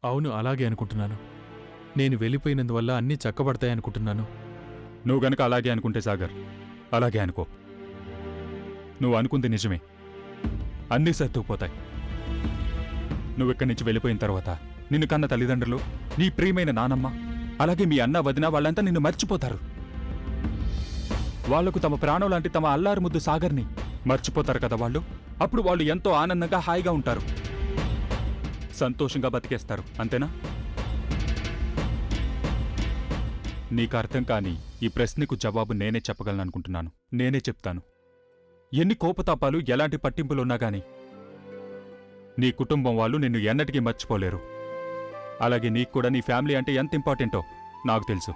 అవును, అలాగే అనుకుంటున్నాను. నేను వెళ్ళిపోయినందువల్ల అన్నీ చక్కబడతాయనుకుంటున్నాను. నువ్వు గనక అలాగే అనుకుంటే సాగర్, అలాగే అనుకో. నువ్వు అనుకుంది నిజమే. అన్నీ సర్దుకుపోతాయి. నువ్విక్కడి నుంచి వెళ్ళిపోయిన తర్వాత నిన్ను కన్న తల్లిదండ్రులు, నీ ప్రియమైన నానమ్మ, అలాగే మీ అన్న వదిన వాళ్ళంతా నిన్ను మర్చిపోతారు. వాళ్లకు తమ ప్రాణం లాంటి తమ అల్లారు ముద్దు సాగర్ని మర్చిపోతారు కదా వాళ్ళు. అప్పుడు వాళ్ళు ఎంతో ఆనందంగా హాయిగా ఉంటారు, సంతోషంగా బతికేస్తారు. అంతేనా? నీకు అర్థం కాని ఈ ప్రశ్నకు జవాబు నేనే చెప్పగలననుకుంటున్నాను. నేనే చెప్తాను. ఎన్ని కోపతాపాలు, ఎలాంటి పట్టింపులున్నా గాని నీ కుటుంబం వాళ్ళు నిన్ను ఎన్నటికీ మర్చిపోలేరు. అలాగే నీకు కూడా నీ ఫ్యామిలీ అంటే ఎంత ఇంపార్టెంటో నాకు తెలుసు.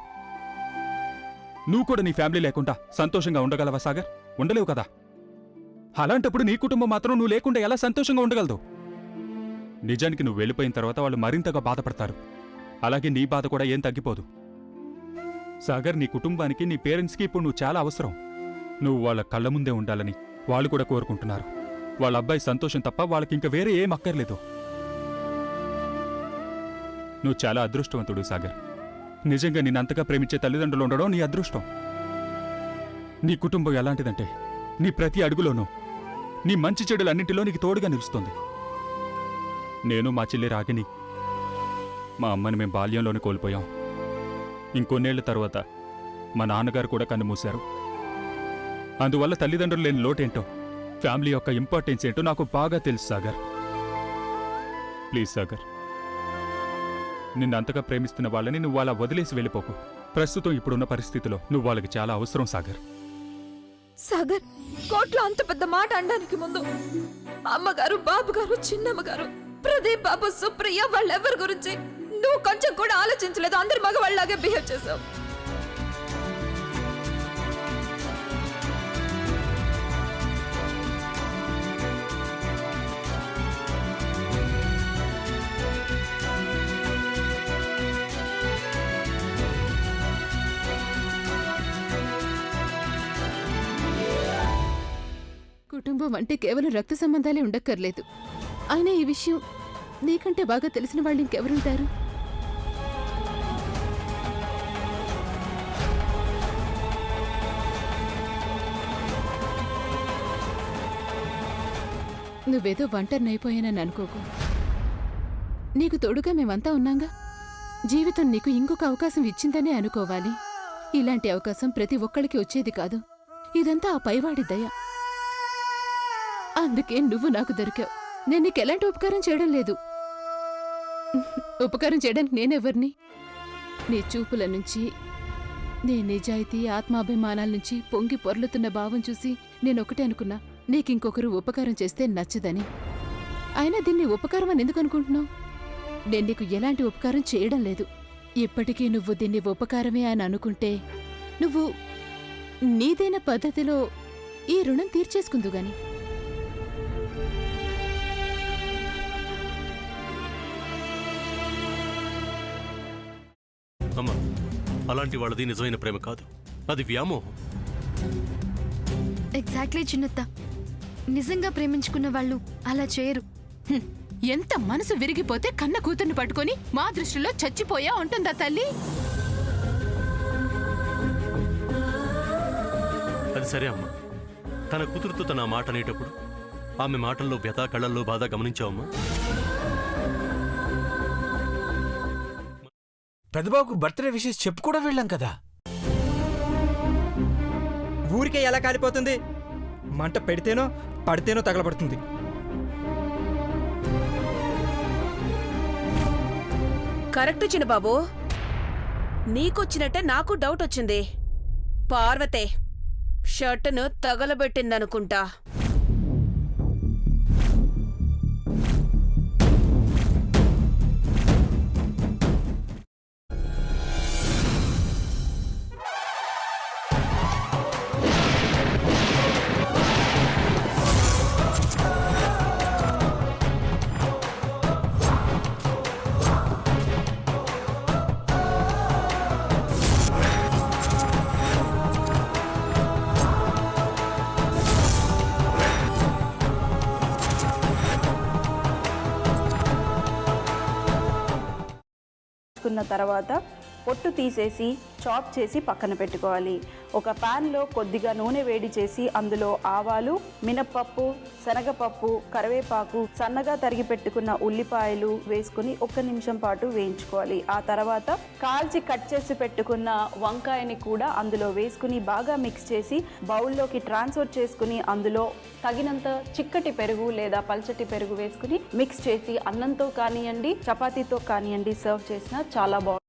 నువ్వు కూడా నీ ఫ్యామిలీ లేకుండా సంతోషంగా ఉండగలవా సాగర్? ఉండలేవు కదా. అలాంటప్పుడు నీ కుటుంబం మాత్రం నువ్వు లేకుండా ఎలా సంతోషంగా ఉండగలదు? నిజానికి నువ్వు వెళ్ళిపోయిన తర్వాత వాళ్ళు మరింతగా బాధపడతారు. అలాగే నీ బాధ కూడా ఏం తగ్గిపోదు. సాగర్, నీ కుటుంబానికి, నీ పేరెంట్స్కి ఇప్పుడు నువ్వు చాలా అవసరం. నువ్వు వాళ్ళ కళ్ళ ముందే ఉండాలని వాళ్ళు కూడా కోరుకుంటున్నారు. వాళ్ళ అబ్బాయి సంతోషం తప్ప వాళ్ళకింక వేరే ఏం అక్కర్లేదు. నువ్వు చాలా అదృష్టవంతుడు సాగర్. నిజంగా నిన్నంతగా ప్రేమించే తల్లిదండ్రులు ఉండడం నీ అదృష్టం. నీ కుటుంబం ఎలాంటిదంటే నీ ప్రతి అడుగులోనూ నీ మంచి చెడులన్నింటిలో నీకు తోడుగా నిలుస్తుంది. నేను, మా చెల్లి రాగిని, మా అమ్మని మేం బాల్యంలోనే కోల్పోయాం. ఇంకొన్నేళ్ల తర్వాత మా నాన్నగారు కూడా కన్నుమూశారు. అందువల్ల తల్లిదండ్రులు లేని లోటేంటో, ఫ్యామిలీ యొక్క ఇంపార్టెన్స్ ఏంటో నాకు బాగా తెలుసు సాగర్. ప్లీజ్ సాగర్, నిన్నంతగా ప్రేమిస్తున్న వాళ్ళని నువ్వు అలా వదిలేసి వెళ్ళిపోకు. ప్రస్తుతం ఇప్పుడున్న పరిస్థితిలో నువ్వు వాళ్ళకి చాలా అవసరం సాగర్. సాగర్, కోట్లో అంత పెద్ద మాట అనడానికి ముందు అమ్మగారు, బాబుగారు, చిన్నమ్మగారు, ప్రదీప్ బాబు, సుప్రియ వాళ్ళెవరి గురించి నువ్వు కొంచెం కూడా ఆలోచించలేదు. అందరి మగవాళ్ళలాగే బిహేవ్ చేసావు. కుటుంబం అంటే కేవలం రక్త సంబంధాలే ఉండక్కర్లేదు. అయినా ఈ విషయం నీకంటే బాగా తెలిసిన వాళ్ళు ఇంకెవరుంటారు? నువ్వేదో ఒంటరినైపోయానని అనుకోకు. నీకు తోడుగా మేమంతా ఉన్నాంగా. జీవితం నీకు ఇంకొక అవకాశం ఇచ్చిందనే అనుకోవాలి. ఇలాంటి అవకాశం ప్రతి ఒక్కళ్ళకి వచ్చేది కాదు. ఇదంతా ఆ పైవాడి దయ. అందుకే నువ్వు నాకు దొరికావు. నేను నీకు ఎలాంటి ఉపకారం చేయడం లేదు. ఉపకారం చేయడానికి నేనెవరిని? నీ చూపుల నుంచి, నీ నిజాయితీ, ఆత్మాభిమానాల నుంచి పొంగి పొర్లుతున్న భావం చూసి నేనొకటే అనుకున్నా, నీకింకొకరు ఉపకారం చేస్తే నచ్చదని. అయినా దీన్ని ఉపకారం అని ఎందుకు అనుకుంటున్నావు? నేను నీకు ఎలాంటి ఉపకారం చేయడం లేదు. ఇప్పటికీ నువ్వు దీన్ని ఉపకారమే అని అనుకుంటే నువ్వు నీదైన పద్ధతిలో ఈ రుణం తీర్చేసుకుందుగాని. అమ్మా, అలాంటి వాళ్ళది నిజమైన ప్రేమ కాదు, అది వ్యామోహం. ఎగ్జాక్ట్లీ చిన్నత్త. నిజంగా ప్రేమించుకున్న వాళ్ళు అలా చేయరు. ఎంత మనసు విరిగిపోతే కన్న కూతుర్ని పట్టుకొని మా దృష్టిలో చచ్చిపోయా ఉంటుందా తల్లి? అది సరే అమ్మా, తన కూతురుతో తన మాట అనేటప్పుడు ఆమె మాటల్లో వ్యథ, కళ్ళల్లో బాధ గమనించావమ్మా? పెద్దబాబుకు బర్త్డే విషెస్ చెప్పు కూడా వెళ్ళాం కదా. ఊరికే ఎలా కాలిపోతుంది? మంట పెడితేనో పడితేనో తగలబడుతుంది. కరెక్ట్ చిన్నబాబు. నీకొచ్చినట్టే నాకు డౌట్ వచ్చింది. పార్వతే షర్టును తగలబెట్టిందనుకుంటా. తీసుకున్న తర్వాత పొట్టు తీసేసి చాప్ చేసి పక్కన పెట్టుకోవాలి. ఒక ప్యాన్లో కొద్దిగా నూనె వేడి చేసి అందులో ఆవాలు, మినప్పప్పు, శనగపప్పు, కరివేపాకు, సన్నగా తరిగి పెట్టుకున్న ఉల్లిపాయలు వేసుకుని 1 నిమిషం పాటు వేయించుకోవాలి. ఆ తర్వాత కాల్చి కట్ చేసి పెట్టుకున్న వంకాయని కూడా అందులో వేసుకుని బాగా మిక్స్ చేసి బౌల్లోకి ట్రాన్స్ఫర్ చేసుకుని అందులో తగినంత చిక్కటి పెరుగు లేదా పల్చటి పెరుగు వేసుకుని మిక్స్ చేసి అన్నంతో కానివ్వండి, చపాతీతో కానివ్వండి సర్వ్ చేసినా చాలా బాగుంటుంది.